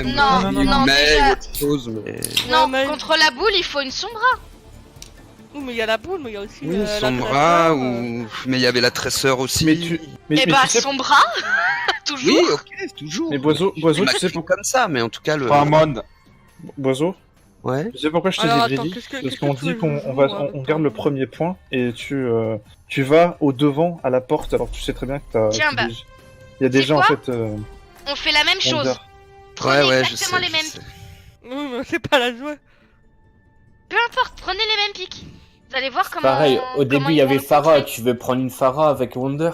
Ouais, Non, mais déjà... autre chose, mais... Non, mais- contre la boule, il faut une sombra. Oui, mais il y a la boule, mais il y a aussi Oui, la Sombra, tresseur, ou... Mais il y avait la tresseur aussi. Mais tu. Mais, Eh mais bah, tu sais. sombra. Toujours. Oui, ok, toujours. Mais Boiseau, C'est tu sais, comme ça, mais en tout cas, le... Farmon. Boiseau, Ouais. tu sais pourquoi je te Alors, dis attends, Greedy? qu'est-ce Parce que qu'on tu dit veux qu'on jouer, on garde le premier point et tu vas au devant à la porte alors tu sais très bien que t'as. Tiens, bah, il y a des sais gens en quoi fait. On fait la même chose. Wonder. Prenez Ouais, je exactement sais, les je mêmes sais. Oui, mais c'est pas la jouer. Peu importe, prenez les mêmes pics. Vous allez voir comment. Pareil, au début comment il y ils avait vont le Pharah, contrer. tu veux prendre une Pharah avec Wonder?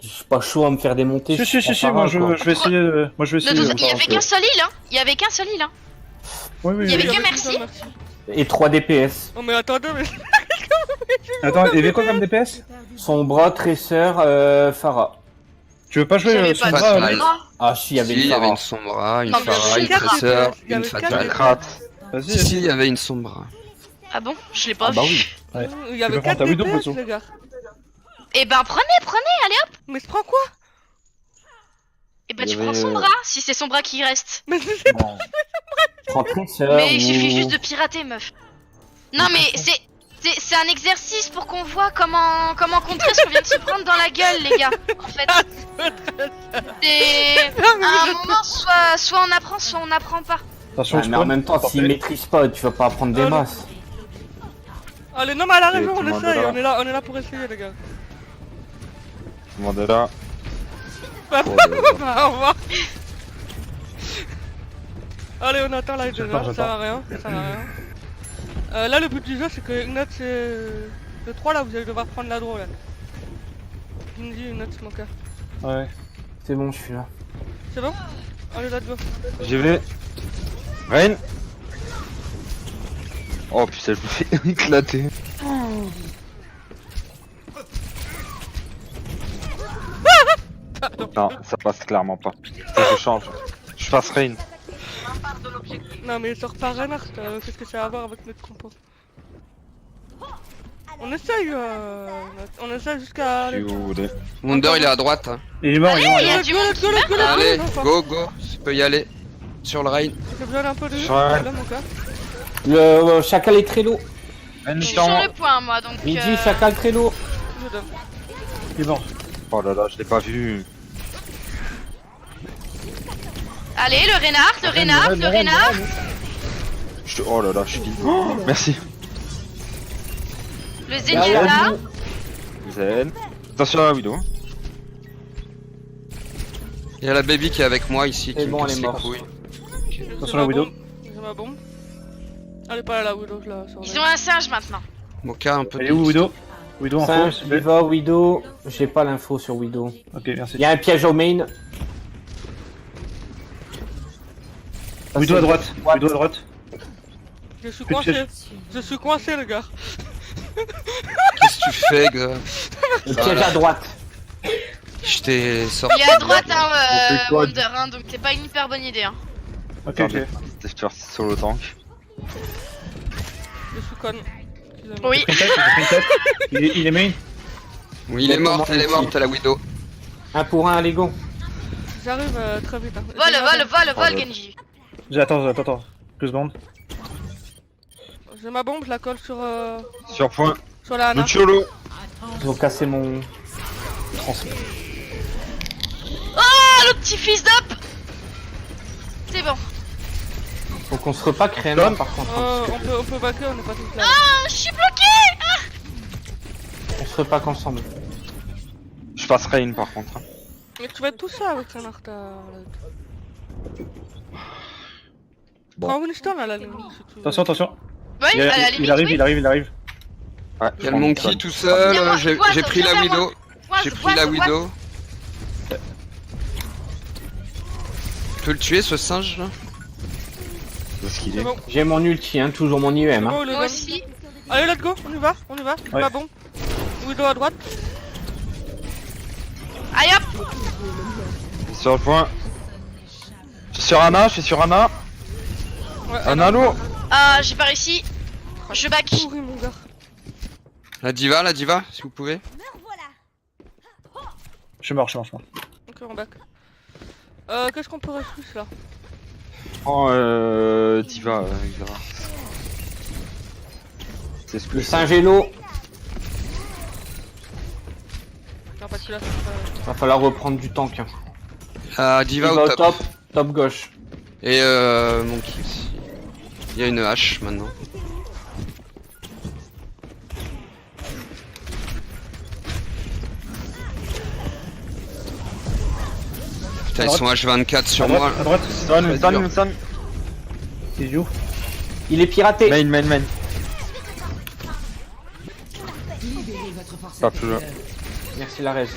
Je suis pas chaud à me faire démonter. Si, je prends moi Pharah, quoi. je vais essayer. Moi je vais essayer. Il y avait qu'un seul île, hein. Il y avait qu'un seul île, hein. Oui, oui, il y avait oui. que merci. Et 3 DPS. Oh, mais attendez, mais. Attends, il y avait quoi comme DPS? Sombra, Tresseur, Pharah. Tu veux pas jouer J'avais Sombra, pas de Fatal. Ali sombra. Ah si, il y avait Si, une il y avait Pharah. une Sombra, une Non, mais Pharah, une il y avait quatre Tresseur, DPS, il y une avait quatre Fatale. DPS. Krat. Vas-y, Si, vas-y. il y avait une Sombra. Ah bon, je l'ai pas Ah bah vu. oui. Ouais. Il y avait peux 4 prendre ta Widow, DPS, Boiseau. les gars. Eh ben, prenez, allez hop. Mais je prends quoi? Eh ben, Il y tu prends avait, sombra, si c'est sombra qui reste. Mais je sais pas. Bon. Prends Tresseur Mais il suffit ou- juste de pirater, meuf. Non, mais c'est un exercice pour qu'on voit comment contrer ce qu'on vient de se prendre dans la gueule, les gars. En fait, c'est à un moment, soit on apprend, soit on n'apprend pas. Attention, Ouais, mais en même temps, s'il Parfait. maîtrise pas, tu vas pas apprendre des Oh, non. masses. Allez, non, mais elle a Et raison, tout on le monde essaye, est là. on est là pour essayer, les gars. Tout le monde est là. Bah, au revoir. Allez, on attend là, déjà, ça sert à rien, ça sert à rien. Là, le but du jeu, c'est que Ignat, c'est... Le 3, là, vous allez devoir prendre l'agro, là. Ginji, Ignat, Smoker. Ouais. C'est bon, je suis là. C'est bon? Allez, let's go. J'y vais. Rain. Oh putain, je me fais éclater. Non, ça passe clairement pas. Ça, je change. Je fasse Rain. Non, mais sort pas Reinhardt, qu'est-ce que ça a à voir avec notre compo? On essaye jusqu'à... Si vous voulez. Wonder, il est à droite. Hein. Il est mort, il est mort. Il y a du monde qui meurt. Allez, go, tu peux y aller. Sur le rail. J'ai besoin un peu de... Ouais. Là, mon gars. Le Chacal est très lourd. Rain, Je suis sur le point, moi, donc. Midi, Chacal très lourd. Je donne. Il est mort. Oh là là, je l'ai pas vu. Allez, le renard. Oh là là, je suis libre. Merci. Le Zenyatta. Zen. Attention à la Widow. Il y a la baby qui est avec moi ici, C'est qui bon, me elle casse est les morte. couilles. Attention la Widow. J'ai ma bombe. Elle est pas là, la Widow, je la surveille. Ils ont un singe maintenant. Moka un peu Elle est de... où Widow? Widow en faux, Singe, s'il te plaît. Diva, Widow. J'ai pas l'info sur Widow. Ok, merci. Il y a un piège au main. Ça, Widow c'est- à droite. Widow à droite. Je suis Plus de coincé. piège. Je suis coincé, le gars. Qu'est-ce que tu fais, gars? Le piège à droite. Je t'ai sorti. Il est à droite, On hein, fait quoi, Wonder, hein, donc c'est pas une hyper bonne idée, hein. Ok, ok. C'était faire sur le tank. Je suis conne. Excusez-moi. Oui. Il a pris une tête. Il est main. Oui, elle est morte, la Widow. Un pour un, allez go. J'arrive très vite. Hein. Vol, Genji. Attends. 2 secondes. J'ai ma bombe, je la colle Sur point. sur la Hana. Luciolo. Ils ont cassé mon... Ah, le petit fils d'up. C'est bon. Faut qu'on se repack Rena par contre. hein, parce On peut backer, on est pas tous là. Ah, je suis bloqué. que on se repack ensemble. Je passe Rain par contre. Mais tu vas être tout ça avec Reinhardt. Bon. Prends Winston à la limite. Si tu veux. Attention. Ouais, à la limite, Il arrive, oui. il arrive. Ouais, Il y a le monkey tout seul, Viens voir, j'ai Boise, pris viens la vers moi. Widow. J'ai Boise, pris la Boise, Widow. Tu peux le tuer ce singe là? Où est-ce qu'il C'est est? bon. J'ai mon ulti, hein, toujours mon IEM. C'est Hein. bon, les Moi amis. aussi. Allez, let's go, on y va. Ouais. Ma bombe. Widow à droite. Aïe hop. Sur le point. Je suis sur Anna, Ouais, Anna, lourd. Ah, j'ai pas réussi. Je back. pourri, mon gars. La diva, si vous pouvez. Je suis mort. Ok, on back. Qu'est-ce qu'on pourrait switch là? Prends Diva, Xara. C'est ce que Le je Saint-Gélo. Non, parce que là, c'est pas... Va falloir reprendre du tank. Hein. Ah, Il Diva va au top. top gauche. Et Monkey aussi. Il y a une hache maintenant. Putain, ils sont H24 sur À moi. droite, à droite. Stun. Et you. Il est piraté. Main. Pas plus là. Merci la res.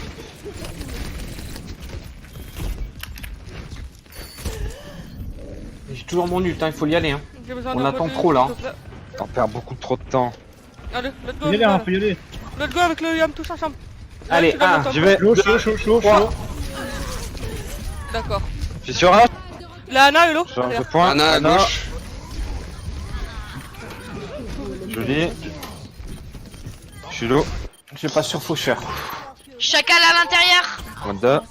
J'ai toujours mon ult, hein, il faut y aller. Hein. J'ai besoin On d'un attend côté, trop, là. s'il te plaît. T'en perds beaucoup trop de temps. Allez, let's go. Faut y aller, hein, Vival. faut y aller. Let's go avec le Yam tous ensemble. Allez, tu donnes le un, top. J'y vais. Chaud. D'accord. Je suis sur H. La Ana, hello. Change de point. Ana à gauche. Joli. Je suis low. Je passe sur Faucheur. Chacal à l'intérieur. Wanda.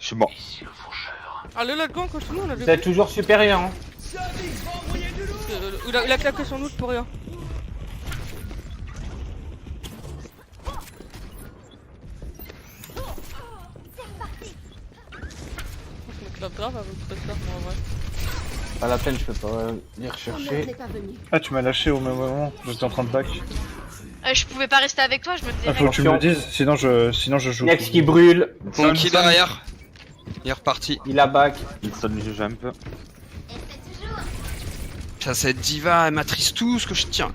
Je suis mort. Allez, let's go, on continue, on a des... Vous êtes toujours supérieur. Hein. Il a claqué son ult pour rien. Je me claque grave avec ce stuff, moi, en vrai. Pas la peine, je peux pas les rechercher. Ah, tu m'as lâché au même moment. J'étais en train de back. Je pouvais pas rester avec toi, je me Ah, faut que tu me le dises, sinon je joue. Nex qui brûle. Monkey derrière. Il est reparti. Il a back. Il sonne le jump. Putain, cette Diva, elle matrice tout ce que je tiens.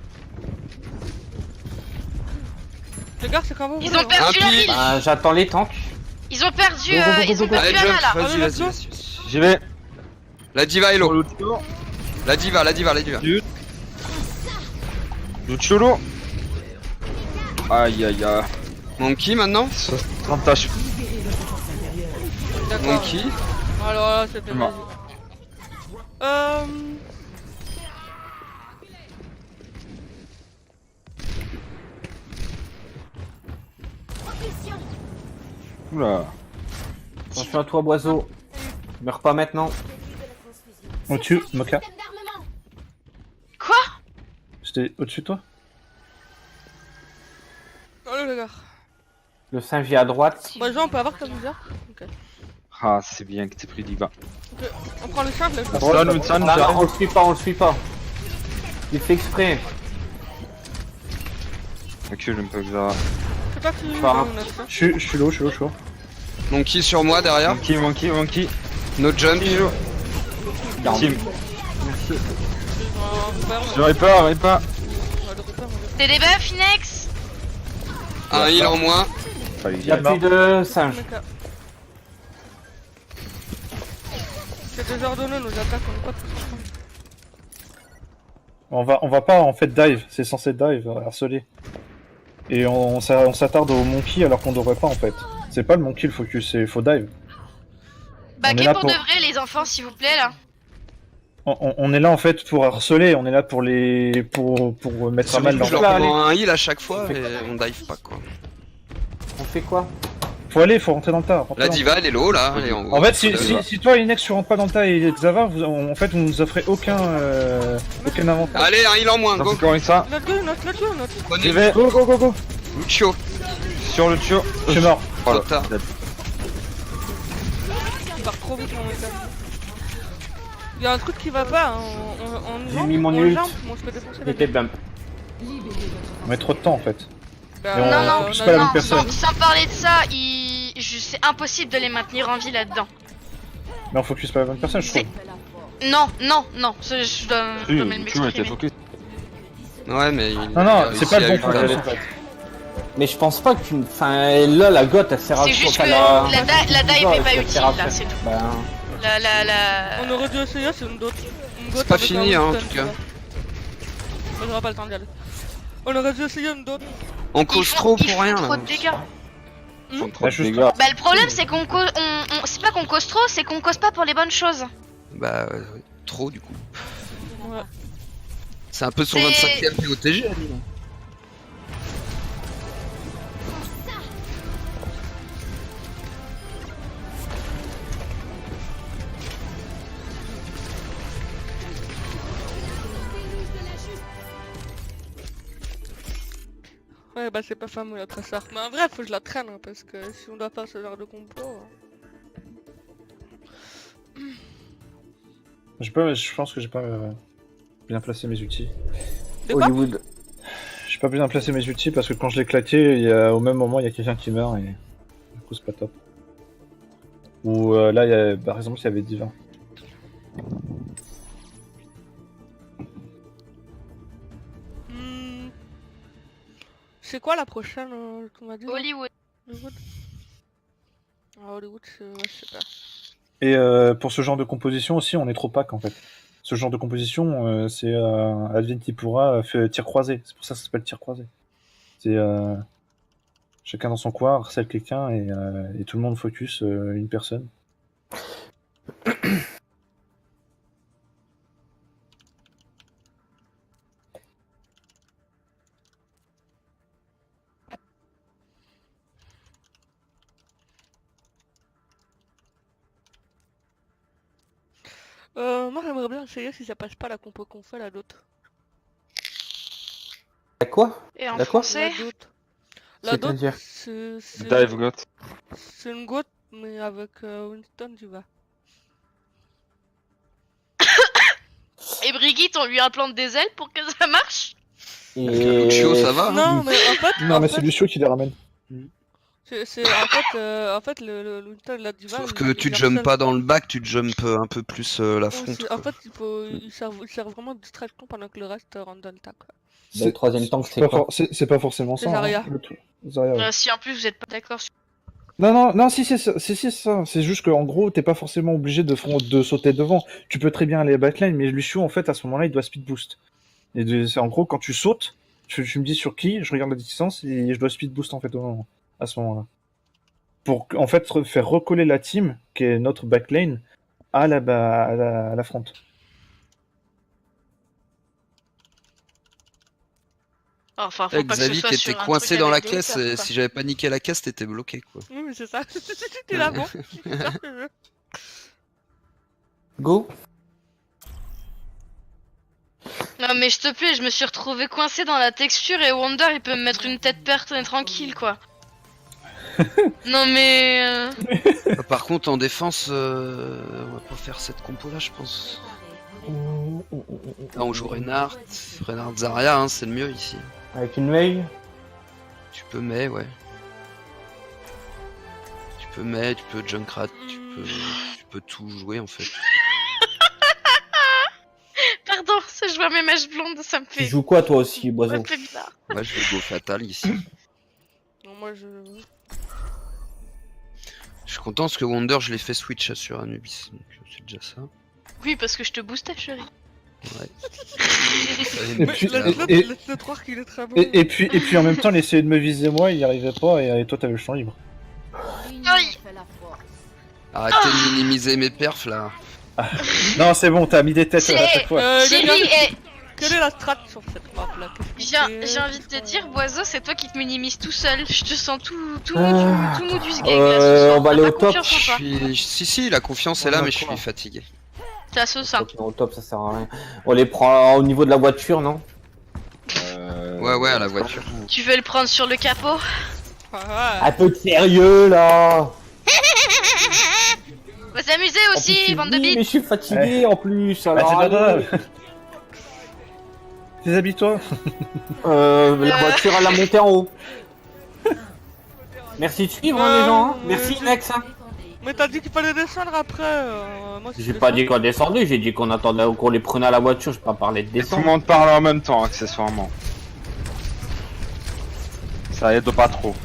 Les gars, c'est quand vous Ils voulez, ont perdu la Impli. ville. Bah, j'attends les tanks. Ils ont perdu, Go, go, go, ils ont go, go. perdu Allez, Ana jump, là. vas-y, Allez, let's go. vas-y. J'y vais. La Diva est low. Lucio. La Diva. Luciolo. Aïe. Monkey maintenant. 30 tâches. D'accord. Monkey. Alors là, c'était Mort. vas-y. Oula. Attention à toi, boiseau. Meurs pas maintenant. Au-dessus, Moka. Quoi? J'étais au-dessus de toi. Allez, les gars. Le Saint-Vie à droite. Bah, Jean, on peut avoir comme bizarre. Ok. Ah, c'est bien que t'aies pris Diva. Ok. On prend le charge, là. Stun, Ah, on le suit pas, on le suit pas. Il fait exprès. Recule un peu, Xara. C'est pas qui. Enfin, Je suis low. Monkey sur moi derrière. Monkey. No jump. Team. Je répare. T'es des buffs, Inex? Un heal en moins. Fallait Il y a plus de singes. C'est désordonné, nos attaques, on est pas tous ensemble. On va pas en fait dive, c'est censé dive, harceler. Et on s'attarde au monkey alors qu'on devrait pas en fait. C'est pas le monkey le focus, c'est faut dive. Bah, On est qu'est là pour pour- de vrai, les enfants, s'il vous plaît, là? On est là en fait pour harceler, on est là pour mettre à mal Je leur... leur Allez. prends un heal à chaque fois et on dive pas quoi. On fait quoi? Faut rentrer dans le tas. rentrer La dans le Diva elle est low là, elle est en haut. En fait, si La- toi, Inex, tu rentres pas dans le tas et Xavar, en fait, vous nous offrez aucun avantage. Allez, un heal en moins, go. Encore ça. Let's go, let's go. J'y Prenez vais. Go. Lucio. Sur Lucio. Je suis mort. Trop tard. Il part trop vite, mon mec. Il y a un truc qui va pas, hein. On J'ai mis mon ult. on se fait défoncer Il la était gueule. bump. On met trop de temps en fait. Bah, Et on- Non, touche pas la même non, personne. sans parler de ça, c'est impossible de les maintenir en vie là-dedans. Mais on focus pas la bonne personne, je trouve. Non, je dois même Tu m'étais m'exprimer. focus. Ouais, mais il Non, a c'est réussi pas le à bon ultra- focus en fait. Mais je pense pas qu'une. Enfin, là, la goth, elle sert à C'est juste que enfin, la dive est pas elle utile, sert à là, faire- c'est tout. Ben, On aurait dû essayer, c'est une d'autre. C'est pas fini, hein, en tout cas. On aura pas le temps d'y aller. On aurait dû essayer une d'autre. On Ils cause font- trop ils pour font rien trop là. de dégâts. Trop Bah, de juste- dégâts. Bah, le problème, c'est c'est pas qu'on cause trop, c'est qu'on cause pas pour les bonnes choses. Bah, trop du coup. Ouais. C'est un peu son C'est- 25ème POTG. lui. Ouais, bah c'est pas fameux la tresseur. Mais en vrai, faut que je la traîne, hein, parce que si on doit faire ce genre de compo... Je pense que j'ai pas bien placé mes outils. De quoi? Hollywood. J'ai pas bien placé mes outils parce que quand je l'ai claqué, au même moment, il y a quelqu'un qui meurt et du coup, c'est pas top. Ou là, par exemple, il y avait Divin. C'est quoi la prochaine qu'on m'a dit? Hollywood. Hollywood. Ah, Hollywood, ouais, je sais pas. Et pour ce genre de composition aussi, on est trop pack en fait. Ce genre de composition, c'est advienne qui pourra fait tir croisé. C'est pour ça que ça s'appelle tir croisé. C'est chacun dans son coin, harcèle quelqu'un et tout le monde focus une personne. Moi j'aimerais bien essayer si ça passe pas la compo qu'on fait la d'autre. La quoi? Et en D'accord. français? La d'autre. La d'autre, C'est-à-dire? Dive got. c'est une goutte, mais avec Winston tu vas. Et Brigitte, on lui implante des ailes pour que ça marche? Lucio, ça va? Non, mais en fait... Non, en mais fait, c'est Lucio qui les ramène. en fait, le Winston, la diva... Sauf il- que tu il jumps harcèle- pas dans le bac, tu jumps un peu plus la Ouais, fronte. en fait, il sert vraiment de distraction pendant que le reste rentre dans le tas, quoi. Le troisième tank, c'est quoi? C'est pas forcément ça. C'est Zarya. Le truc. Zarya, ouais. Si en plus vous êtes pas d'accord sur... Non, si, c'est ça. C'est juste qu'en gros, t'es pas forcément obligé de sauter devant. Tu peux très bien aller à backline, mais Lucio, en fait, à ce moment-là, il doit speed boost. Et c'est en gros, quand tu sautes, tu me dis sur qui, je regarde la distance et je dois speed boost en fait à ce moment-là. Pour en fait faire recoller la team, qui est notre backline, à la front. Enfin, faut pas que ce Xavi soit qui sur était un coincé truc dans la avec des caisse, hauteurs, et quoi. si j'avais pas niqué la caisse, t'étais bloqué quoi. Oui, mais c'est ça. T'es là, bon. C'est ça que je veux. Go. Non mais je te plaît, je me suis retrouvé coincé dans la texture et Wonder il peut me mettre une tête perte et tranquille quoi. Non mais... Par contre, en défense, on va pas faire cette compo là, je pense. Là, on joue Reinhardt Zarya, hein, c'est le mieux ici. Avec une veille. Tu peux Mei, ouais. Tu peux Mei, tu peux Junkrat, tu peux tout jouer en fait. Pardon, ça je vois mes mèches blondes, ça me Tu fait... joues quoi toi aussi, Ça Boiseau? me fait bizarre. Ouais, je vais go fatal ici. Non, moi je... Je suis content parce que Wonder, je l'ai fait switch sur Anubis, donc c'est déjà ça. Oui, parce que je te boostais chérie. Ouais. Et puis, Laisse-le croire qu'il est très bon. et puis en même temps, il essayait de me viser moi, il y arrivait pas, et toi t'avais le champ libre. Aïe. Arrêtez de minimiser mes perfs là. Non, c'est bon, t'as mis des têtes à chaque fois. Chérie, Quelle est la strat sur cette map là? j'ai envie de te dire, Boiseau, c'est toi qui te minimises tout seul. Je te sens tout mou du sgeg là ce soir. On va aller T'as au pas top. confiance en toi. Si, la confiance est là, mais je suis fatigué. T'es à sauce, hein. Au top, ça sert à rien. On les prend au niveau de la voiture, non? Ouais, à la voiture. Tu veux le prendre sur le capot? Un peu de sérieux là. On va s'amuser En plus, aussi, c'est bande de oui, bites. mais je suis fatigué en plus. Alors, c'est pas allez. grave. Déshabille-toi. La voiture elle a monté en haut. Merci de suivre hein, les gens. Hein. Merci Nex. Hein. Mais t'as dit qu'il fallait descendre après. Moi, J'ai pas dit qu'on descendait, j'ai dit qu'on attendait qu'on les prenait à la voiture. J'ai pas parlé de Et tout le descendre. monde parle en même temps, accessoirement. Ça aide pas trop.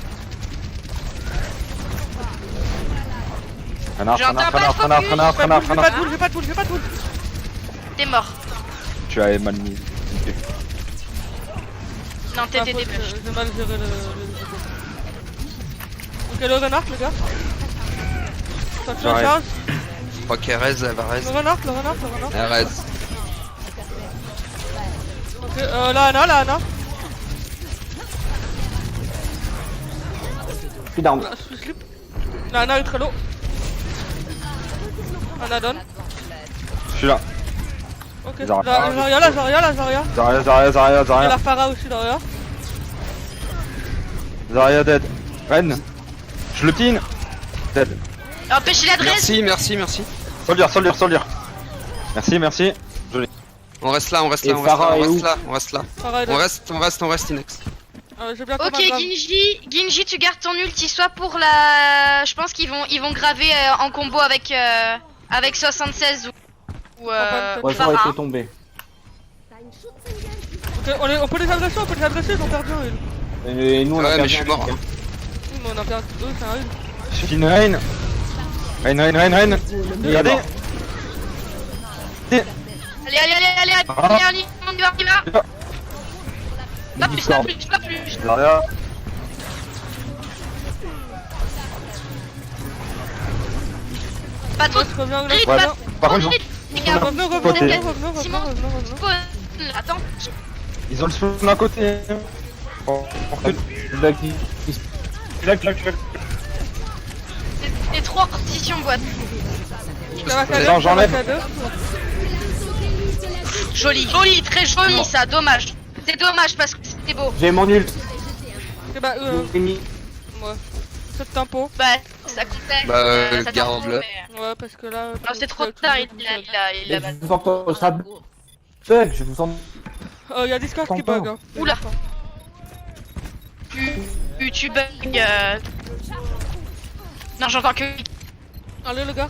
J'entends pas de J'ai pas de boule. T'es mort. Tu as mal mis. Non, t'étais des buffs. J'ai mal géré le... Ok, le renard, les gars. Ça te J'arrête. charge. Je crois qu'Erez, elle va Le reste. renard. Erez. Ok, la Ana. Je suis down. Je suis slip. La Ana est très low. Ana donne. Je suis là. Ok, Zarya. la Zarya. Et Zarya. la Pharah aussi derrière. Zarya dead. Ren. Je le pin. Dead. Empêchez l'adresse. Merci. Soldier. Merci. On reste là, on reste Et là, on reste Pharah là, est on où reste là, on reste là. Pareil, On reste Inex. j'ai bientôt Ok, ma grave. Ginji, tu gardes ton ulti soit pour la. Je pense qu'ils vont graver en combo avec 76 ou Ouais, j'aurais Pharah. été tombé. Ok, on peut les adresser, ils ont perdu un heal. Et nous, on a Ouais, mais perdu je suis un mort. kill. Oui, mais on a perdu. C'est un heal. Je pin Ren. Ren. Regardez. Allez, Ah. on y va. Pas plus. Zarya. Pas trop. Je reviens, Vite, Ouais. pas Par contre, les gars. revenez. Attends. ils ont le spawn à côté. On recule. Là, qui- Les 3 partitions boîte. Non, j'enlève. Joli, très joli ça, dommage. C'est dommage parce que c'était beau. J'ai mon ult. Ok, bah, J'ai mis. ouais. C'est tempo. Bah, ça comptait. Bah, ça garde-le. mais- Ouais, parce que là. Non, c'est trop tard, il Et a je vous entends, ça bug, je vous entends. Y'a Discord qui T'entends. bug. Hein. Oula. Tu bug. Non, j'entends que. Allez, les gars.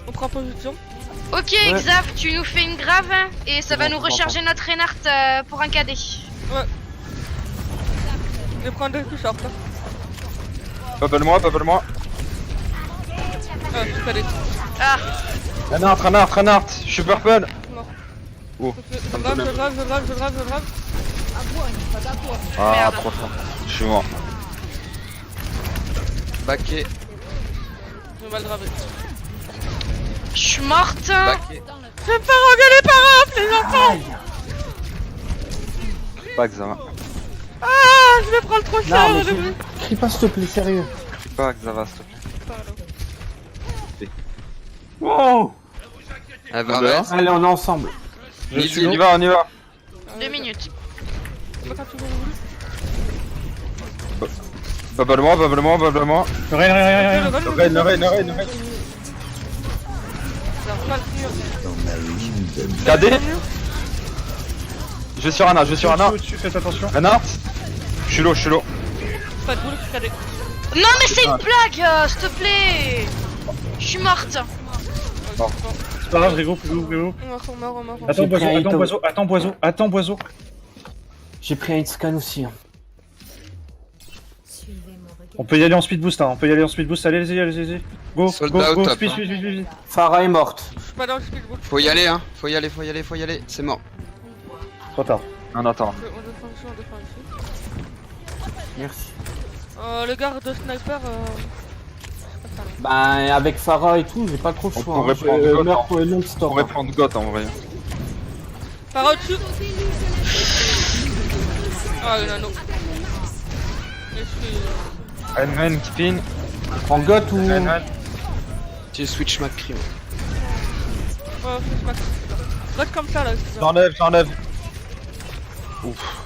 On prend position. Ok, Ouais. Xav, tu nous fais une grave et ça C'est va bon, nous je recharger notre Reinhardt pour un KD. Je vais prendre des short là. Bubble-moi. Ah, je suis calé. Ah, Reinhardt. Je suis purple. Oh. Je grave. Ah, Merde. trop fort. Je suis mort. Baquet. Je vais mal graver. je suis morte. Baquet. Je vais me faire engueuler par Hop, les enfants. Pas Xava. Ah, je vais prendre trop cher Non, au mais début. crie pas, s'il te plaît, sérieux. Pas Xava, s'il te plaît. Wow. Elle va On verra. reste. Allez, on est ensemble. Je suis On y va. 2 minutes. Quand tu veux. Bubble-moi. Rien. Ren. Ça va pas le finir. KD. Je vais sur Anna. Au-dessus, faites attention. Reinhardt. Je suis low. Pas de boule, je suis calé. Non, mais c'est une blague, s'il te plaît. Je suis morte. C'est pas grave, regroupe. On meurt. Attends, boiseau. J'ai pris un scan aussi. Hein. On peut y aller en speed boost, allez-y. Go, Sold out, top, speed. Pharah est morte. Je suis pas dans le speedbook. Faut y aller, hein. Faut y aller. C'est mort. Trop tard. On attend. On défend ici. Merci. Le garde de sniper. Bah, avec Pharah et tout, j'ai pas trop le On choix. pourrait Hein. prendre Je God, meurs hein. pour une longue On store. pourrait prendre Goth en vrai. Par au-dessus. Ah, le nano. Je suis. Ren qui pin. En got ou. Ren. J'ai switch ma crime. Ouais, c'est smack. Reste comme ça là. si tu veux. J'enlève. Ouf.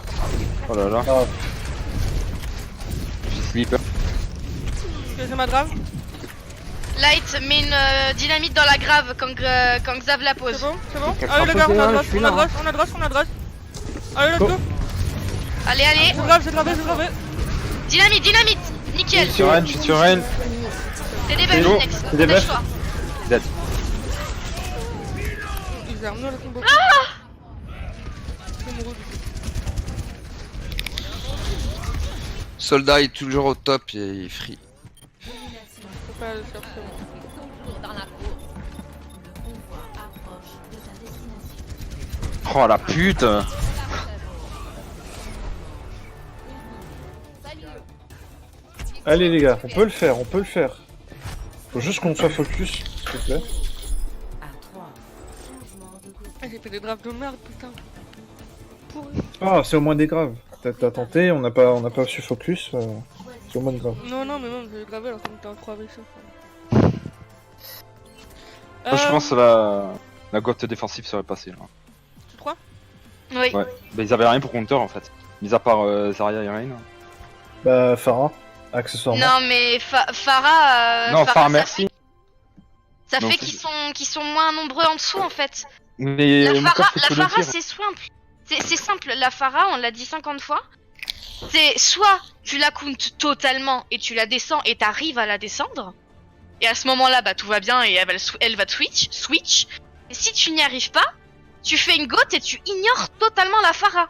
Oh là là. Ah. J'ai sleeper. J'ai ma grave. Light, mets une dynamite dans la grave quand Xav la pose. C'est bon Quelqu'un Allez les gars, côté, on hein, adresse, je suis on là, adresse. Allez, let's go. Allez, J'ai gravé. dynamite, nickel. Je suis sur Ren. C'est des C'est buffs, bon. Nex. C'est des buffs. Dépêche-toi. Dead. Ils gèrent mieux le combo. C'est mon rouge. Soldat est toujours au top et il free. Faut pas le chercher. Oh la pute. Allez les gars, on peut le faire. Faut juste qu'on soit focus, s'il te plaît. Ah, j'ai fait des drafts de merde, putain. Pourri. Ah, c'est au moins des graves. T'as tenté, on n'a pas su focus. C'est au moins des graves. Non, mais même, j'ai gravé alors qu'on était en 3 avec ça. Moi, je pense que la goth défensive serait passée là. Tu crois? Oui. Ouais. Bah ils avaient rien pour counter en fait. Mis à part Zarya et Rain. Bah, Pharah, accessoirement. Non, mais Pharah. Non, Pharah, ça merci. Ça Non, fait c'est- qu'ils sont moins nombreux en dessous en fait. Mais La mon corps Pharah, fait la tout le Pharah, tir. c'est simple. C'est simple. La Pharah, on l'a dit 50 fois. C'est soit tu la countes totalement et tu la descends et t'arrives à la descendre. Et à ce moment-là, bah tout va bien et elle va switch. Et si tu n'y arrives pas, tu fais une gote et tu ignores totalement la Pharah.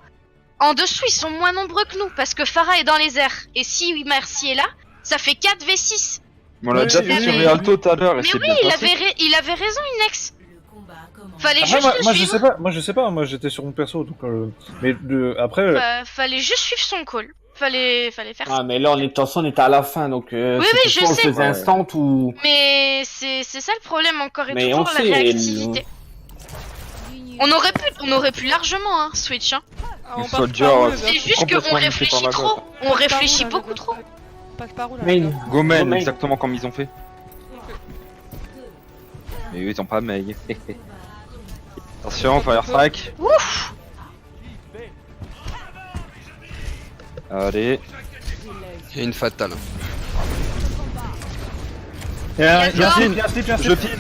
En dessous, ils sont moins nombreux que nous parce que Pharah est dans les airs. Et si Mercy est là, ça fait 4v6. On l'a Ouais, déjà il fait sur avait- Rialto tout à l'heure et Mais c'est oui, bien il passé. avait raison, Inex. Fallait Après, juste moi, le moi, je suivre. sais pas, moi j'étais sur mon perso, donc mais après, Fallait juste suivre son call. Fallait faire ça. Ah, mais là, on est, de toute façon, on était à la fin, donc oui, c'était je soit on sais. le faisait Ouais. instant ou... Mais c'est ça le problème encore et Mais toujours on la sait, réactivité. On aurait pu largement switch. Hein. Ah, on Une passe soldier, par où, les ouais. gars? C'est juste complètement qu'on niqué par réfléchit la trop. gote. On réfléchit là, beaucoup les trop. gars. On passe par où là? Main. Gomen, Gomen. exactement comme ils ont fait. Mais eux ils ont pas Meg. Attention, Fire Strike. Ouf. Allez. Il y a une fatale. il y a un D'accord. slip, il y a un slip, il y a un Je slip. file.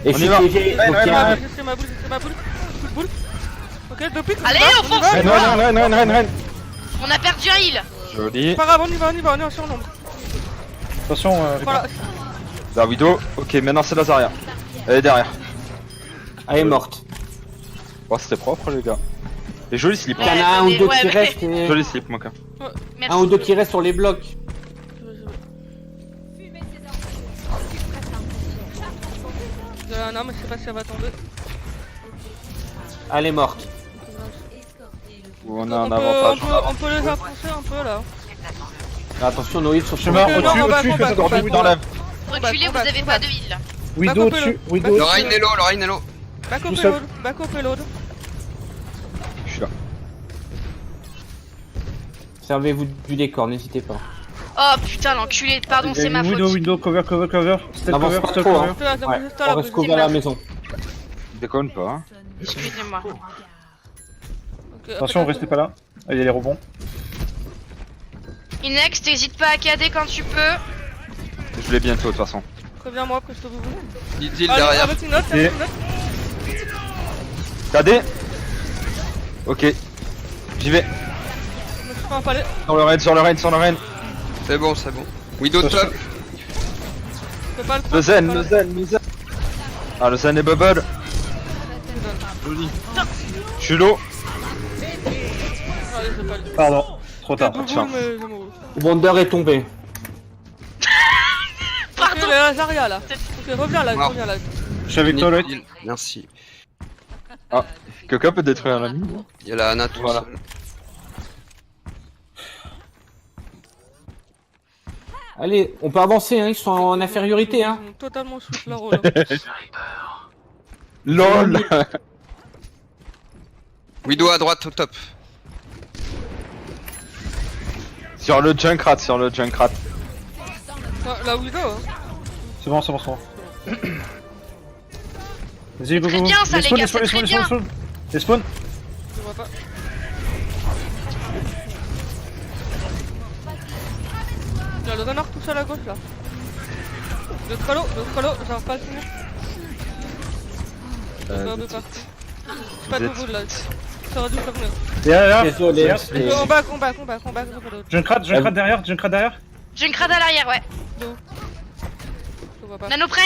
Et On si y va. TG, Ouais, donc ouais, il y a un- ouais. C'est ma boule, c'est ma boule. Coup de boule. Ok, deux pics. Allez, on fonce. Ren, Ren. On a perdu un heal. Joli. Pas grave, on y va sur l'ombre. Attention, Voilà. Davido. Ok, maintenant c'est Lazaria. Elle est derrière. Elle est morte. Oh, c'était propre les gars. Et joli slip. Il y en Ouais, a un ou mais- deux ouais, qui mais- restent. Joli slip, mon gars. Merci. Un ou deux qui restent sur les blocs. Non, mais je sais pas si elle va tomber. Elle est morte. On a un avantage. On peut les enfoncer un peu là. Attention, nos hits sont je suis mort, Ok, non, on va au-dessus, combat, fais ça combat. dans Dans la... Reculez, vous avez pas de heal. Widow au-dessus, Widow. Le Rain est low, le Rain est low. Back au Tout seul. payload, back au payload. Je suis là. Servez-vous du décor, n'hésitez pas. Oh putain, l'enculé. Pardon, c'est ma Widow, faute. Widow, cover, Step N'avance cover, pas step trop, cover. hein. C'est là, c'est Ouais, juste là, on reste vous- couvert à la maison. Déconne pas. Hein. Excusez-moi. Ok, Attention, après, restez pas là. Il y a les rebonds. Inex, t'hésites pas à cader quand tu peux. Je l'ai bientôt de toute façon. Préviens-moi après je te vous. Il deal Allez, derrière. avec une note, Et- avec une note. KD. Ok. J'y vais. Je me suis fait un palais. Sur le rain. C'est bon, c'est bon. Widow Attention. top. Je peux pas le prendre. Le zen, je le peux pas zen. Ah, le zen et bubble. Joli. Je suis low. Allez, je peux pas le. Pardon, trop tard. Boubou, tiens. mais je mourrai. Wonder est tombé. Ok, Pardon. les Lazaria là. Ok, reviens là, Mort. reviens là. Je suis avec toi, Loïc. Heal. Merci. Quelqu'un peut détruire un ami. Il y a la Anna tout Voilà. seul. Allez, on peut avancer, hein, ils sont en infériorité. Hein. Ils ont totalement switch leur rôle. LOL. Widow à droite au top. Sur le Junkrat. Ah, la Widow, hein. C'est bon. Vas-y, go, Très go. bien, ça, les gars, c'est très bien. Les spawns. Je vois pas. Il y a le renard tout seul à gauche là. Le Trello, j'arrive pas à le finir. Je peux pas. C'est pas tout bout là. Ça aurait dû faire mieux. Derrière. Désolé, Derrière. c'était- On back derrière. Junkrat derrière. J'ai une crade à l'arrière, ouais. Je vois pas. Nano prêt.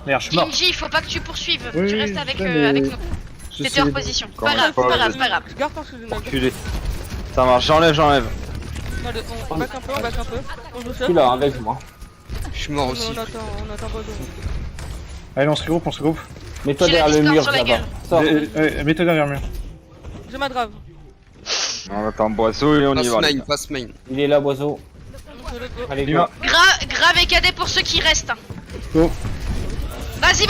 Merde, je suis mort. Ginji, il faut pas que tu poursuives. Oui, Tu oui, restes je avec, sais, mais- avec nous. Je T'étais sais. hors position. Quand Pas grave, même c'est pas, pas grave, c'est pas grave. Je garde ton sous une Enculé. Ça marche, j'enlève. Allez, on back un peu. On joue Je seul. suis là avec moi. Je suis mort aussi. On attend pas de. Allez, on se regroupe. Mets-toi J'ai la derrière le Discord mur, sur la ça va. gueule. Sors. Mettez derrière le mur. J'ai ma drave. On attend boisseau et on y Passe va. les main, gars. passe main. Il est là, oiseau. Allez, On y go. va. Grave et cadet pour ceux qui restent. Go. Vas-y.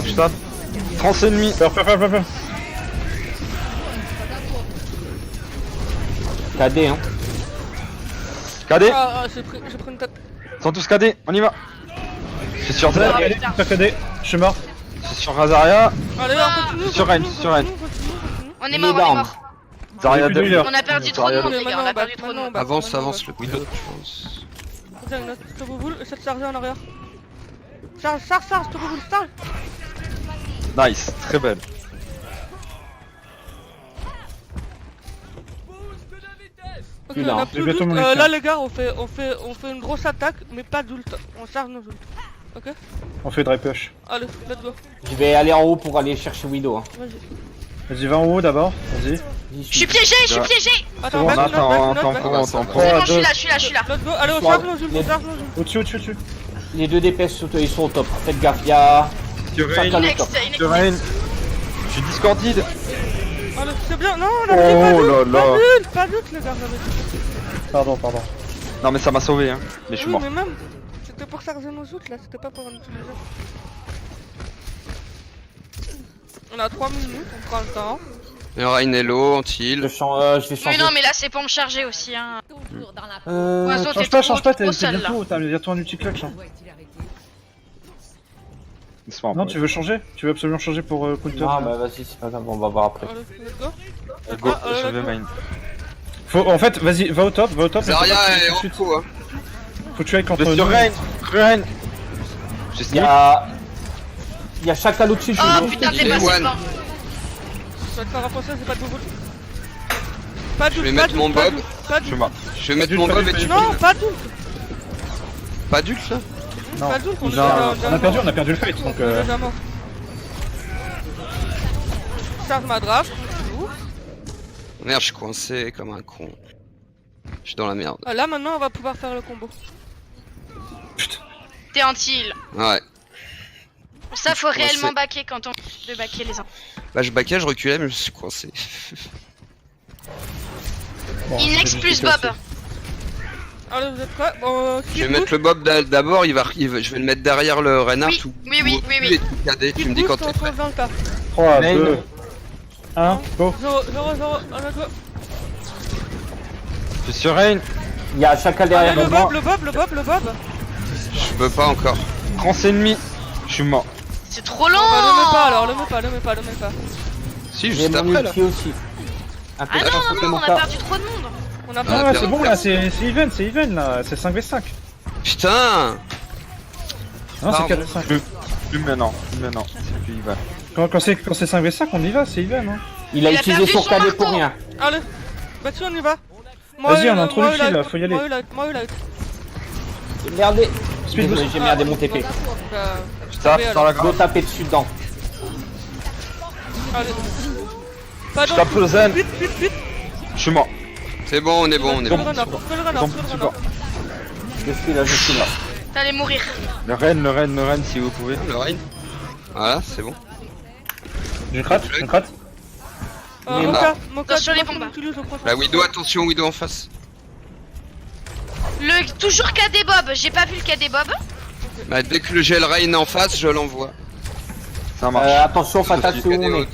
Je tape. 30 ennemis. Faire. KD, hein. KD. Ah, j'ai pris une tête. Ils sont tous KD. On y va. Je suis sur Zen. Allez, faire KD. Je suis mort. Je suis sur Razaria. Allez, on continue. Sur Rennes, sur Rennes. On est Il est mort, down. Zarya J'ai plus de 2. healer. On a perdu trop de Zarya monde, deux. les gars, on a perdu trop de monde. Avance, avance le Widow. pilote, je pense. Vas-y, Ignat, stop au boule, essaie de charger en arrière. Charge, stop au boule, charge. Nice, très belle. Ok, Plus là, on a hein. plus Je vais d'ult. tomber mon Là écart. les gars, on fait une grosse attaque, mais pas d'ult. On charge nos ult. Ok. On fait dry push. Allez, let's go. Je vais aller en haut pour aller chercher Widow. Hein. Vas-y. Vas-y, va en haut d'abord. Vas-y. Je suis piégé, je suis piégé. Attends, bon, back, on note, attend, back, on note, attend, back. on attend. C'est bon, je suis deux. là, je suis là. Let's go, allez, on charge nos ult, on charge nos ult. Au-dessus. Les deux DPS ils sont au top. Faites gaffe, y'a. Turain, Chacun le Next, top. next. Turain. Je suis discordide. Allez, c'est bien, non, on a pas Oh d'ult, là là. pas d'ult les gars, j'avais dit. Pardon. Non mais ça m'a sauvé hein. Mais je suis Oui, mort. mais même, c'était pour charger nos ult là, c'était pas pour en utiliser. On a 3 minutes, on prend le temps. Et Rain est low, anti-heal. Je vais Oui, changer. non, mais là, c'est pour me charger aussi, hein. Oiseau, Change t'es pas, trop t'es seul, là. bientôt un ulti-clutch. Hein. Laisse-moi un Non, peu. tu veux changer? Tu veux absolument changer pour counter? Ah bah vas-y, c'est pas grave, on va voir après. Allez, let's go. Go, Ah, je vais let's go. main. En fait, vas-y, va au top. mais faut Zarya pas que tu est ailles en tout de suite. coup, hein. Faut que tu ailles contre Je suis nous. Rain. J'ai Il y sniff. a. Il y a chaque au-dessus de Oh nous. putain, t'es Il est passé one. devant. Je vais te faire un procès, j'ai pas de boubou. Pas Je vais d'ult, mettre pas mon d'ult, pas bob. d'ult, pas Je suis d'ult. mort. Je vais mettre mon bob et tu Non, pas d'ult. pas d'ult là. Non. Pas d'ult, on est Non, déjà on a perdu le fight, donc On est déjà mort. Charge ma draft. Merde, je suis coincé comme un con. Je suis dans la merde. Ah, là maintenant on va pouvoir faire le combo. T'es anti-heal. Ouais. Ça, faut Ouais, réellement c'est- backer quand on de backer les uns. Bah je backais, je reculais, mais je suis coincé. Inex plus Bob. Allez, vous êtes prêts? Bon, Je vais mettre le Bob d'abord, je vais le mettre derrière le Reinhardt Oui, ou oui. les trucs KD, tu me dis quand t'es prêt. dans le tas. 3, Main. 2, 1, go. 0, 0, 0, allez, go. Je suis Rain. Il y a chacun derrière Allez, le moi. Bob, le Bob, le Bob, le Bob. Je peux pas encore. France ennemi. Je suis mort. C'est trop Bah, le mets pas lent. alors, le mets pas. Si, J'ai juste mon après là. ulti aussi. Ah non, on a perdu trop de monde. On a Ah, pas. Ah, bien. c'est bon là, c'est even là, c'est 5v5. Putain. Non, c'est Pardon. 4v5. Plus maintenant. C'est plus il va. Quand c'est 5v5, on y va, c'est even. Hein. Il a Il a utilisé perdu son son KD pour marteau. rien. Allez, bah tu on y va. Vas-y, on a introduit le fil, là, faut y aller. Moi, il a été. Merdez. Speed Désolé, boost. j'ai merdé mon TP. Je tape alors. dans la Go grande. taper dessus dedans. Allez. Pas Je tape le zen. Vite. Je suis mort. C'est bon, on est bon, on est Fais bon. le runner, fais le runner, Bon, fais le support. runner. Je suis là. T'allais mourir. Le Rennes, si vous pouvez. Le Rein. Voilà, c'est bon. Je cratte. Mais Moka, Attention les tu bombes. l'utilises au prochain. La Widow, attention, Widow en face. Toujours KD Bob. J'ai pas vu le KD Bob. Bah, dès que j'ai le Rein en face, je l'envoie. Ça marche. Attention, fatal Je sous suis on est.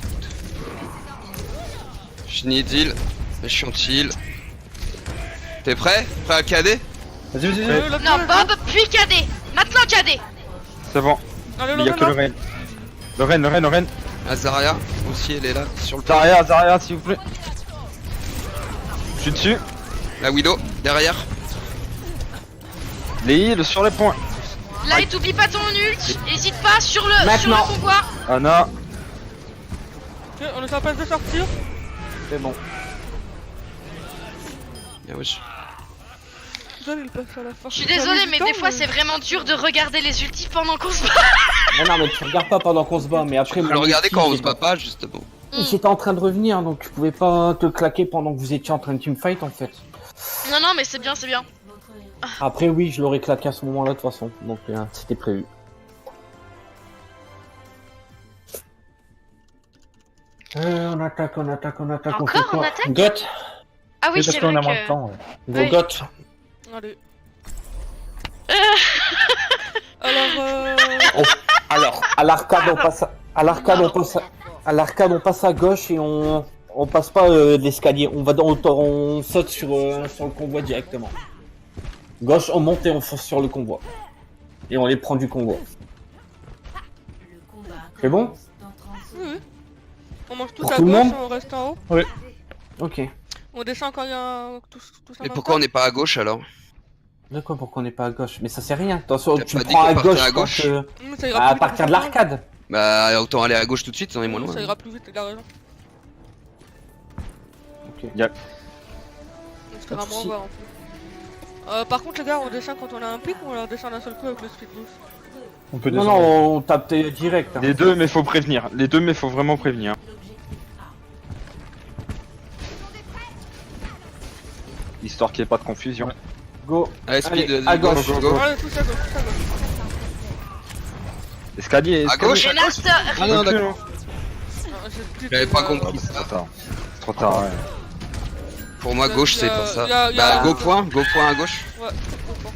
Je need heal. Je suis anti-heal. T'es prêt? Prêt à KD? Vas-y. Non, Bob puis KD. Maintenant KD. C'est bon. Allez, Il y a que le Rennes. Le Rennes. Azaria aussi, elle est là, sur le pont. Zarya, s'il vous plaît. Je suis dessus. La Widow, derrière. Les heals sur les points. Là, et t'oublies pas ton ult. Hésite pas sur le Maintenant. convoi. Anna. Ok, on est sur la page de sortir. C'est bon. Ah wesh. John, il passe à la fin. Je suis désolée, mais des fois, c'est vraiment dur de regarder les ultis pendant qu'on se bat. Non, mais tu regardes pas pendant qu'on se bat, mais après. Tu peux le regarder quand on se bat pas, justement. J'étais en train de revenir, donc je pouvais pas te claquer pendant que vous étiez en train de teamfight en fait. Non, mais c'est bien. Après, oui, je l'aurais claqué à ce moment-là de toute façon, donc c'était prévu. On attaque, on Encore, fait quoi on attaque Got. Ah oui, parce c'est qu'on vrai a moins de que... temps. Go Oui. Got. Allez. Alors, À l'arcade, on passe à l'arcade, on passe à gauche et on passe pas l'escalier. On va on saute sur le convoi directement. Gauche, on monte et on fonce sur le convoi. Et on les prend du convoi. C'est bon? oui. On mange tous Pour à tout le gauche, monde on reste en haut. Ok. On descend quand il y a tous en Et même pourquoi temps on n'est pas à gauche alors? D'accord, pourquoi on n'est pas à gauche? Mais ça c'est rien. Attention, T'as tu pas me dit prends qu'on à partait gauche, à gauche Ça ira à plus vite, partir de on s'en l'arcade. Bah autant aller à gauche tout de suite, on est moins fout. loin. Ça ira plus vite, il a raison. Ok. Y'a- On se fera moins Si. voir en plus. Par contre les gars, on descend quand on a un pic ou on descend d'un seul coup avec le speed boost? On peut Non, descendre. non, on tape direct. Hein. Les deux, mais faut prévenir. Les deux, mais faut vraiment prévenir. Histoire qu'il n'y ait pas de confusion. Go. Allez, speed, Allez, à go, gauche. go, go. Ouais, tous à gauche, tous à gauche. Escalier, À escalier. gauche? Reinhardt, Ah non, d'accord. Ah, j'ai plus J'avais de- pas Ah, compris. bah, c'est trop tard. C'est trop tard, ouais. Pour moi, gauche, c'est pas y a- ça. y a- Bah, go point à gauche. Ouais, go.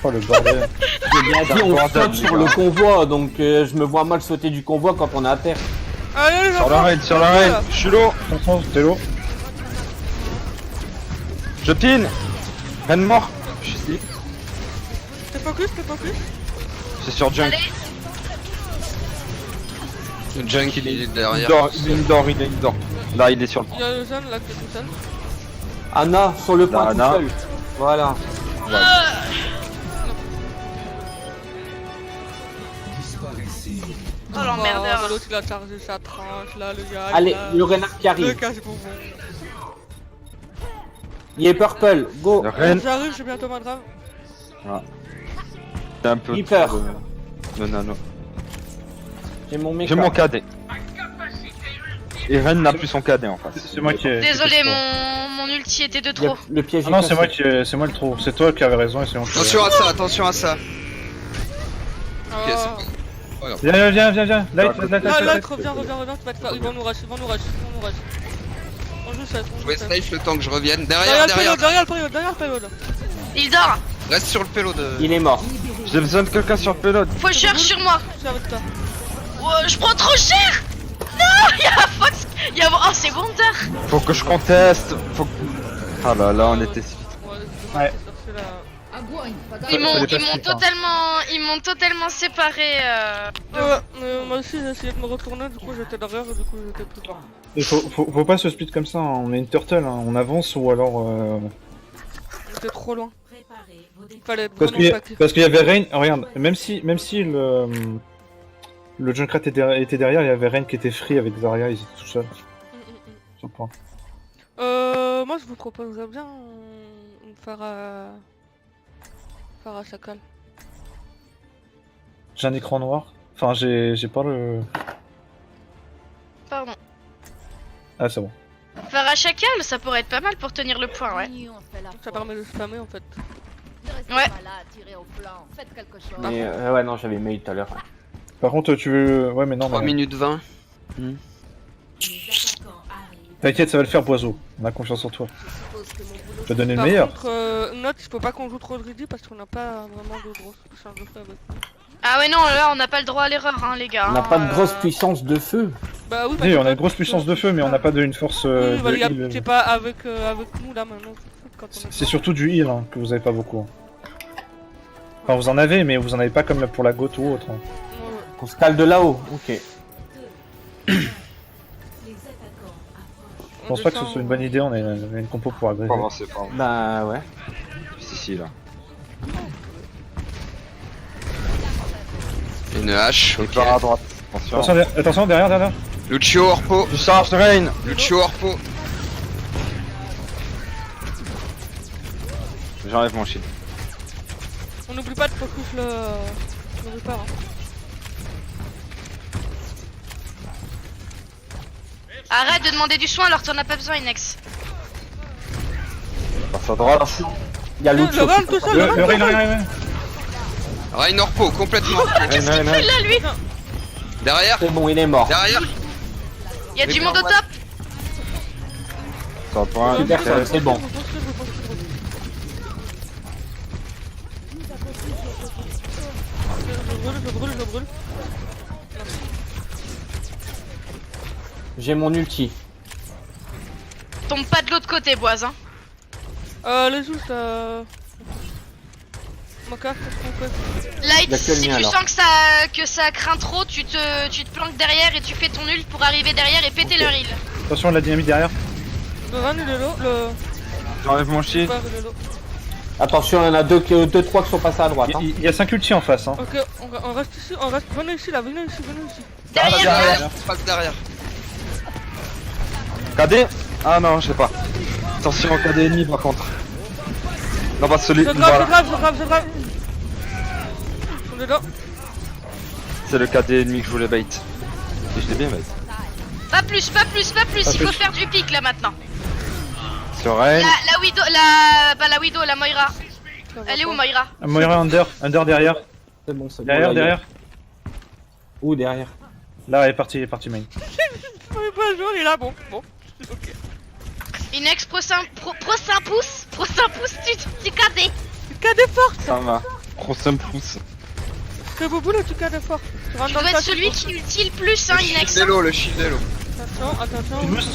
Oh le bordel. J'ai bien dit, on bordel, saute les sur gars. le convoi, donc je me vois mal sauter du convoi quand on est à terre. Allez, les Sur la enfants, reine, sur la reine. Je suis lourd. Attention, t'es lourd. Je pine. Reine mort. Je suis ici. T'es focus, t'es focus. C'est sur Junk. allez. Le junk, il est Il derrière. dort, il dort. Là, il est sur le Il y a le jeune là qui est tout seul. Anna, sur le point tout Anna. seul. Voilà. Oh l'emmerdeur. Oh, l'autre il a chargé sa tranche là, le gars. Allez, il a- le renard qui Le arrive. cache-bonbon. Il est purple, go. Le reine. J'arrive, j'ai bientôt ma drame. C'est un peu. Hyper. trop de nano. J'ai mon mec. J'ai mon cadet. Et Ren n'a plus son cadet en face. C'est moi qui ai. Désolé, mon ulti était de trop. Le piège Ah est non, cassé. c'est moi le trop. C'est toi qui avais raison et c'est moi qui. Attention à ça, attention à ça. Oh. Ok, c'est bon. Viens. Light. Là, reviens, tu vas te faire. Ils vont nous rush. On joue safe, on Jouez joue safe. safe le temps que je revienne. Derrière Derrière. le payload. Il dort. Reste sur le payload. Il est mort. J'ai besoin de quelqu'un sur le payload. Pusher sur moi. Je suis avec toi. Oh, je prends trop cher. Non, il y a Fox. Il y a... Oh, c'est Wonder. Faut que je conteste. Faut que... Ah là là, on était si vite. Ouais. Ils m'ont totalement séparé. Moi aussi j'ai essayé de me retourner, du coup j'étais derrière et du coup j'étais plus tard. Il faut pas se split comme ça, hein. On est une turtle, hein. On avance ou alors. J'étais trop loin. Fallait être Parce vraiment qu'il y, proactif. parce qu'il y avait Rain. Regarde, même si le Junkrat était derrière, il y avait Rain qui était free avec Zarya, ils étaient tout seuls sur le point. Moi je vous proposerais bien une Pharah Chacal. J'ai un écran noir. Enfin, j'ai pas le. Pardon. Ah, c'est bon. Pharah Chacal, ça pourrait être pas mal pour tenir le point, ouais. Ça permet de spammer en fait. Ouais. Mais ouais, non, j'avais mail tout à l'heure. Par contre, tu veux. Ouais, mais non, 3 mais. minutes 20. T'inquiète, ça va le faire, Boiseau. On a confiance en toi. Tu vas donner le Par meilleur. contre, note, il faut pas qu'on joue trop de ready parce qu'on n'a pas vraiment de grosse puissance de feu avec nous. Ah ouais, non, là, on n'a pas le droit à l'erreur, hein, les gars. On n'a pas de hein, grosse puissance de feu. Bah oui, Oui, on a une grosse puissance de feu, mais on n'a pas une force. Oui, bah, de les gars, heal. c'est pas avec nous là maintenant. Quand on est C'est surtout du heal hein, que vous avez pas beaucoup. hein. Enfin, vous en avez, mais vous en avez pas comme pour la goth ou autre. hein. Ouais. On se cale de là-haut. Ok. Je pense pas que ce soit une bonne idée, on a une compo pour agresser. Faut avancer, pardon. Bah ouais. Ici, là. Une hache, Il ok. part à droite. Attention. Attention, derrière. Lucio Orpo. Je charge de Rain. Lucio Orpo. J'enlève mon shield. On n'oublie pas de focus le Reaper. Hein. Arrête de demander du soin alors que t'en as pas besoin, Inex. Passe à droite. Il y a Le l'autre. Ren tout seul, le Ren tout seul. Rien. Rain Orpo, complètement. Qu'est-ce qu'il fait là, lui? Derrière. C'est bon, il est mort. Derrière. Il y a du monde au top. Ça point. Plus personne, c'est bon. Je brûle. J'ai mon ulti. Tombe pas de l'autre côté, Boise. Hein. Les juste Moka, qu'est-ce qu'on fait? Light, Y a que le si mien, tu alors. sens que ça craint trop, tu te planques derrière et tu fais ton ult pour arriver derrière et péter Ok. leur heal. Attention, la dynamite derrière. Doran, il est low. J'enlève mon shield. Ouais, il est low. Attention, il y en a 2-3 qui sont passés à droite. Hein. Il y a 5 ultis en face. Hein. Ok, on reste ici, on reste. Venez ici là, venez ici. Derrière. Pas que derrière. KD. Ah non, je sais pas. Attention, KD ennemi par contre. Non, pas celui. Je Voilà. grave. On est là. C'est le KD ennemi que je voulais bait. Et je l'ai bien bait. Pas plus, il faut faire du pic là maintenant. Sur Rain. La Widow, pas la Widow, la Moira. Elle est où Moira? Moira under derrière. C'est bon, c'est bon. Derrière. Où derrière? Là, il est parti main. On est pas jour, il est là, bon. Ok. Inex, pro 5 pouces, tu cadé. KD fort. Ça va. Prochain pouce. Que boubou là, tu KD fort. Tu rentres Tu dans dois le être celui qui ulti le plus, hein, Inex. Le shield est low. Attention. Tu boost.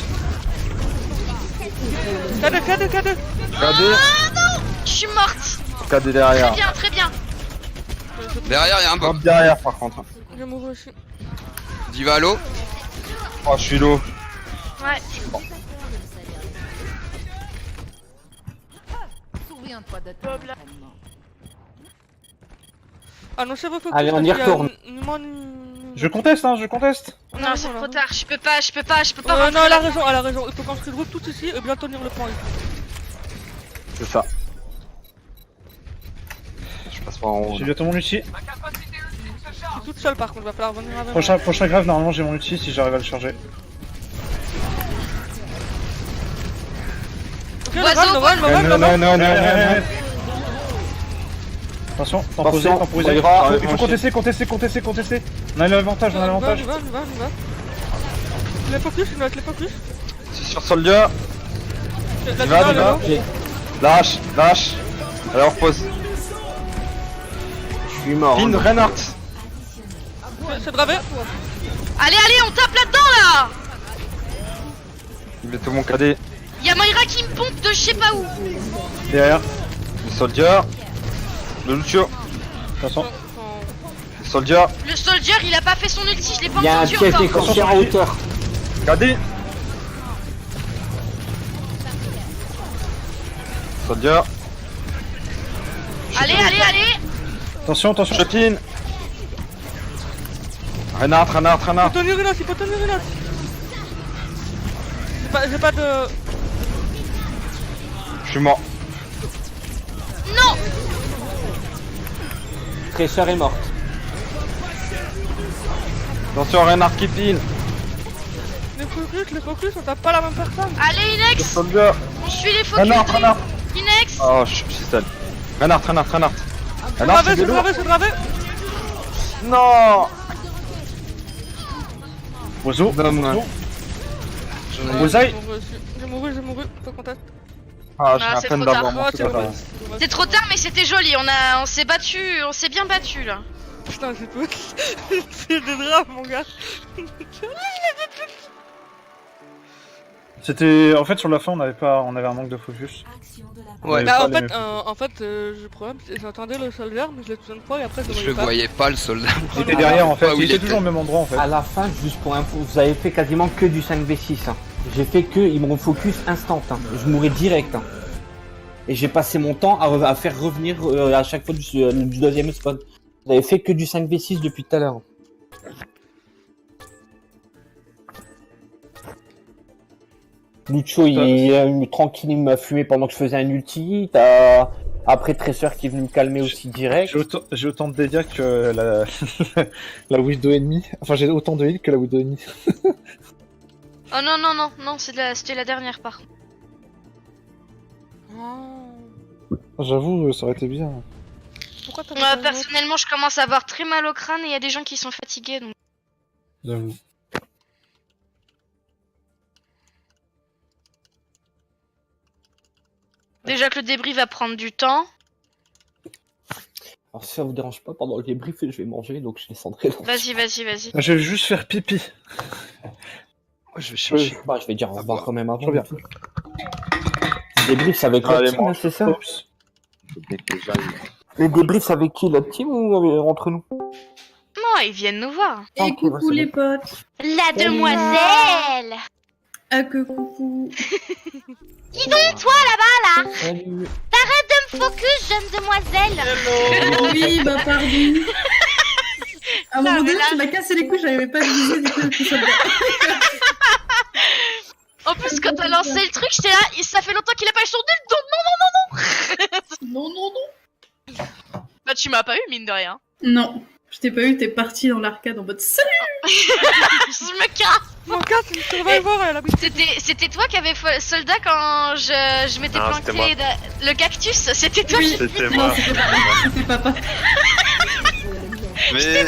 KD. KD. Je suis morte. KD derrière. Très bien. Derrière, y'a un Hop bob. derrière par contre. Je mourrai aussi. Diva à l'eau. Oh, je suis low. Ouais. Souviens-toi de ton entraînement. Annoncez vos focus. Allez, on y retourne. Je conteste. Non, c'est trop tard, je peux pas rentrer. Non, elle a raison. Il faut qu'on se regroupe tout ici et bien tenir le point. C'est ça. Je passe pas en haut. J'ai bientôt mon ulti. Je suis toute seule par contre, va falloir venir avec moi. Prochain grave, normalement j'ai mon ulti si j'arrive à le charger. Ok, Oiseau, Noël. Attention, Attention, temporiser. ça ira. Il faut contester. On a l'avantage, On y va. Les focus, il nous reste les focus. Je suis sur Soldier. La va, Diva, elle est va. low. Lâche. Allez, on repose. Je suis mort. Pin, Hein. Reinhardt. C'est bravé. Allez, on tape là-dedans là. Il met tout mon KD. Y'a Moira qui me pompe de je sais pas où. Derrière. Le Soldier. Le Lucio. Attention. Le Soldier. Le soldier, il a pas fait son ulti, je l'ai pas Il y a un entendu piège encore. déclenché en hauteur. KD. Soldier. Allez. Attention. Je pin. Reinhardt. Il faut tenir une autre. J'ai pas de... Je suis mort. Non. Tracer est morte. Attention, Reinhardt qui pin. Les focus, on tape pas la même personne. Allez, Le Inex. Soldier. On suit les focus. Reinhardt. Inex. Oh, je suis seul. Reinhardt. C'est bravé. Non. Oiseau. Donne-moi. Bullseye. J'ai mouru, faut qu'on teste. Ah, j'ai Ah, à c'est peine trop d'avoir tard. mon C'est truc. dommage. C'est trop tard, mais c'était joli. On s'est bien battu là. Putain, c'est tout. C'est des drames, mon gars. C'était en fait sur la fin on avait un manque de focus. Ouais. Bah, pas en fait, le problème, c'est que j'entendais le soldier, mais je l'ai tué une fois et après je Je le le voyais voyais pas le soldat. Il était derrière en fait, Ouais, où il il était était. toujours au même endroit en fait. À la fin, juste pour info, vous avez fait quasiment que du 5v6. Hein. J'ai fait que, ils m'ont focus instant. Hein. Je mourais direct. Hein. Et j'ai passé mon temps à faire revenir à chaque fois du deuxième spawn. Vous avez fait que du 5v6 depuis tout à l'heure. Lucio, il est tranquille, il m'a fumé pendant que je faisais un ulti. T'as après Tracer qui est venu me calmer aussi direct. J'ai autant de dégâts que la Widow ennemie. Enfin j'ai autant de heal que la Widow ennemie. Oh non, c'était la dernière par contre. J'avoue, ça aurait été bien. Pourquoi t'as pas Personnellement, je commence à avoir très mal au crâne et il y a des gens qui sont fatigués donc. J'avoue. Déjà que le débris va prendre du temps. Alors si ça vous dérange pas, pendant le débrief, je vais manger, donc je descendrai. Vas-y. Je vais juste faire pipi. Je vais chercher. Bah, je vais dire au revoir quand même avant. Je reviens. Le débrief, c'est avec la Allez, team, moi. hein, c'est ça? Oups. Le débrief, c'est avec qui? La team ou entre nous? Non, ils viennent nous voir. Et coucou les potes. La demoiselle. Ah que coucou. Dis donc, toi là-bas, là. Salut. T'arrêtes de me focus, jeune demoiselle. Oui, bah pardon. À un moment donné, mais là- tu m'as cassé les couilles, j'arrivais pas à viser du coup le soldat. En plus, quand t'as lancé le truc, j'étais là, ça fait longtemps qu'il a pas eu son nul, donc Non, non, non. bah tu m'as pas eu, mine de rien. Non, je t'ai pas eu, t'es parti dans l'arcade en mode salut. Je me casse. Mon gars, c'est une survivor, elle habite. C'était toi qui avais soldat quand je m'étais Non, c'était moi. planqué le cactus, c'était toi Oui. qui... C'était Non, moi. c'était papa. Mais.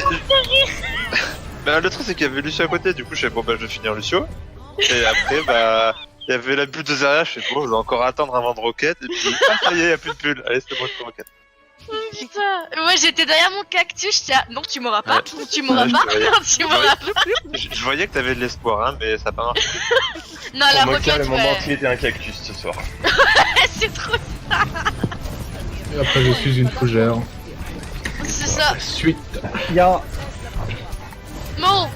Bah, le truc, c'est qu'il y avait Lucio à côté, du coup, je fais bon, bah, je vais finir Lucio. Et après, bah. Il y avait la bulle de Zarya, je fais bon, je vais encore attendre avant de rocket. Et puis, ah, ça y est, y a plus de bulle. Allez, c'est bon, je peux rocket. Putain, moi j'étais derrière mon cactus, j'étais là, non tu m'auras pas, Ouais. tu m'auras Ouais, pas, je te voyais. tu m'auras pas. Je voyais que t'avais de l'espoir, hein, mais ça a pas marché. Non la Pour moi, roquette, le moment ouais, entier était un cactus ce soir. c'est trop... Et après, je suis une fougère. C'est ça. Suite. Il y a... Bon,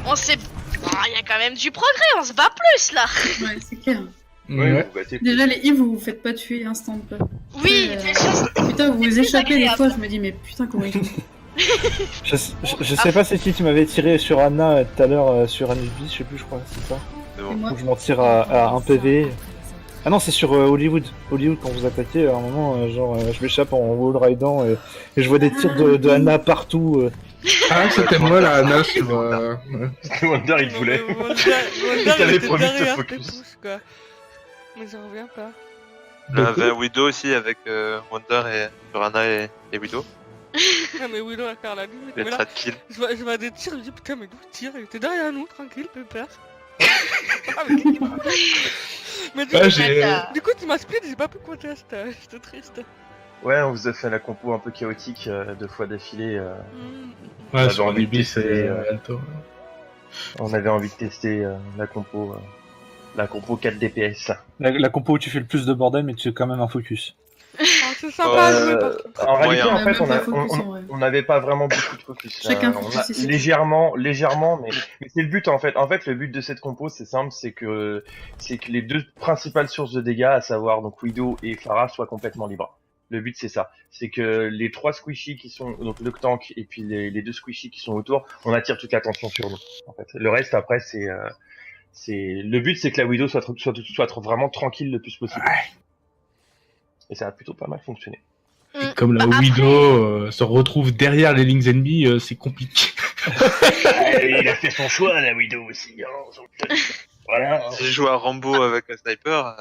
on s'est... Ah, y a quand même du progrès, on se bat plus là. Ouais, c'est clair. Ouais. vous battez. Déjà, les Yves, vous vous faites pas tuer instant, quoi. Oui, Euh, quelque chose... Putain, vous vous C'est échappez des agréable. fois, je me dis, mais putain, comment ils font. Je sais pas c'est qui m'avait tiré sur Anna tout à l'heure sur Anubis, je sais plus, je crois, c'est ça. C'est C'est bon. moi. Où je m'en tire à 1 PV. Ah non, c'est sur Hollywood. Hollywood, quand vous attaquez, à un moment, je m'échappe en wall ridant et je vois des tirs de Anna partout. Ah, c'était moi la Anna sur. Wonder, il voulait. Il t'avait promis de te focus. quoi. Mais j'en reviens pas. Il y avait un Widow aussi avec Wonder et Urana et Widow. Ah mais Willow va faire la limite. Les Mais là, trade kills. je vois des tirs, je me dis putain mais d'où il tire? Il était derrière nous, tranquille, pépère. Mais du, Ah, coup, j'ai. du coup tu m'as split, j'ai pas pu contester, j'étais triste. Ouais, on vous a fait la compo un peu chaotique 2 fois d'affilée. Ouais, J'avais sur envie de Libis tester, et Alto. On avait envie de tester la compo 4 DPS. La compo où tu fais le plus de bordel, mais tu fais quand même un focus. Ah, c'est sympa à jouer par contre. En réalité, Moyen. en fait, On a même pas focus, en vrai. on n'avait pas vraiment beaucoup de focus. Chacun On focus a ici. légèrement, mais c'est le but en fait. En fait, le but de cette compo, c'est simple, c'est que les deux principales sources de dégâts, à savoir donc Widow et Pharah, soient complètement libres. Le but, c'est ça. C'est que les 3 squishies qui sont, donc le tank et puis les 2 squishies qui sont autour, on attire toute l'attention sur nous. En fait, le reste après, le but, c'est que la Widow soit vraiment tranquille le plus possible. Et ça a plutôt pas mal fonctionné. Et comme la Après- Widow se retrouve derrière les lignes ennemies, c'est compliqué. Il a fait son choix, la Widow aussi. Hein, voilà. Si je joue à Rambo avec un sniper,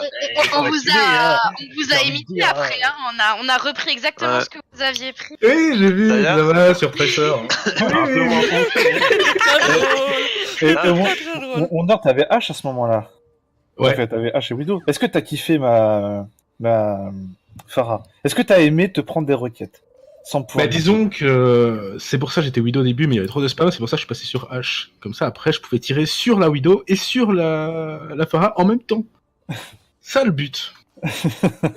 On vous a J'ai envie de imité dire, après, hein. On a repris exactement Ouais. ce que vous aviez pris. Oui, j'ai vu, D'ailleurs- là-bas, sur Presseur. Un peu moins fonctionné. Et Très drôle. Wonder, t'avais H à ce moment-là. Ouais. En fait, t'avais H et Widow. Est-ce que t'as kiffé ma Pharah? Est-ce que t'as aimé te prendre des requêtes? Sans pouvoir. Bah disons que c'est pour ça que j'étais Widow au début, mais il y avait trop de spam, c'est pour ça que je suis passé sur H. Comme ça, après, je pouvais tirer sur la Widow et sur la Pharah en même temps. Ça le but.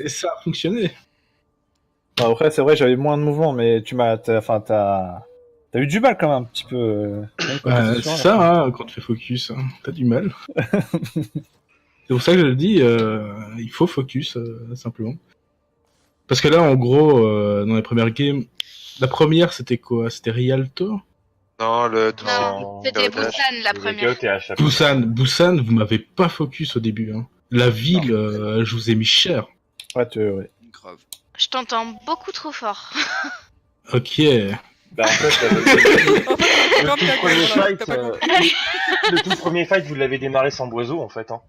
Et ça a fonctionné. Bah, après, c'est vrai, j'avais moins de mouvements, mais t'as eu du mal quand même un petit peu. C'est ça, hein, quand tu fais focus, hein, t'as du mal. C'est pour ça que je le dis, il faut focus, simplement. Parce que là, en gros, dans les premières games, la première, c'était quoi? C'était Rialto? non, le Non, c'était le- Busan la première. Busan, vous m'avez pas focus au début. Hein. La ville, je vous ai mis cher. Ouais, ouais. Grave. Je t'entends beaucoup trop fort. Ok. Bah, en fait, Comme tout t'as premier dit, voilà, fight, t'as pas compris. le tout premier fight, vous l'avez démarré sans Boiseau, en fait. Hein.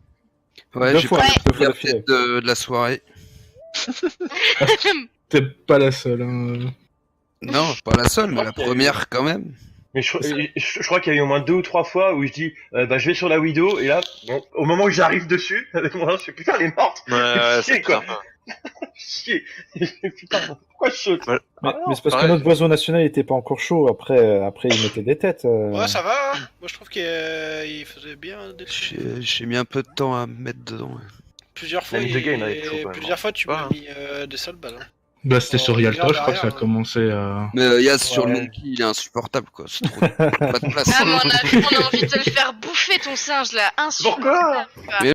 Ouais, Deux j'ai fois, pas deux fois la d'affilée. tête de la soirée. T'es pas la seule. Hein. Non, pas la seule, mais la première quand même. Mais je crois qu'il y a eu au moins 2 ou 3 fois où je dis, bah, je vais sur la Widow, et là, bon, au moment où j'arrive dessus, avec mon lance, je fais putain, elle est morte! Ouais, Chier, c'est quoi. ça. Chier! Putain, pourquoi je saute? Ouais. Mais c'est parce que pareil. notre oiseau national était pas encore chaud. Après, il mettait des têtes. Ouais, ça va, hein. Moi je trouve qu'il faisait bien des J'ai mis un peu de temps à me mettre dedans. Ouais. plusieurs fois. Même The Game avec chaud, quand même. Plusieurs fois tu Ouais, m'as hein. mis des sales balles. Hein. Bah, c'était sur Oh, Rialto, je crois que ça a derrière, commencé à. Mais Yaz sur le Ouais. monkey, il est insupportable quoi. C'est trop. Pas de place. Ah, mais on a envie de te le faire bouffer ton singe là, insupportable. Pourquoi quoi.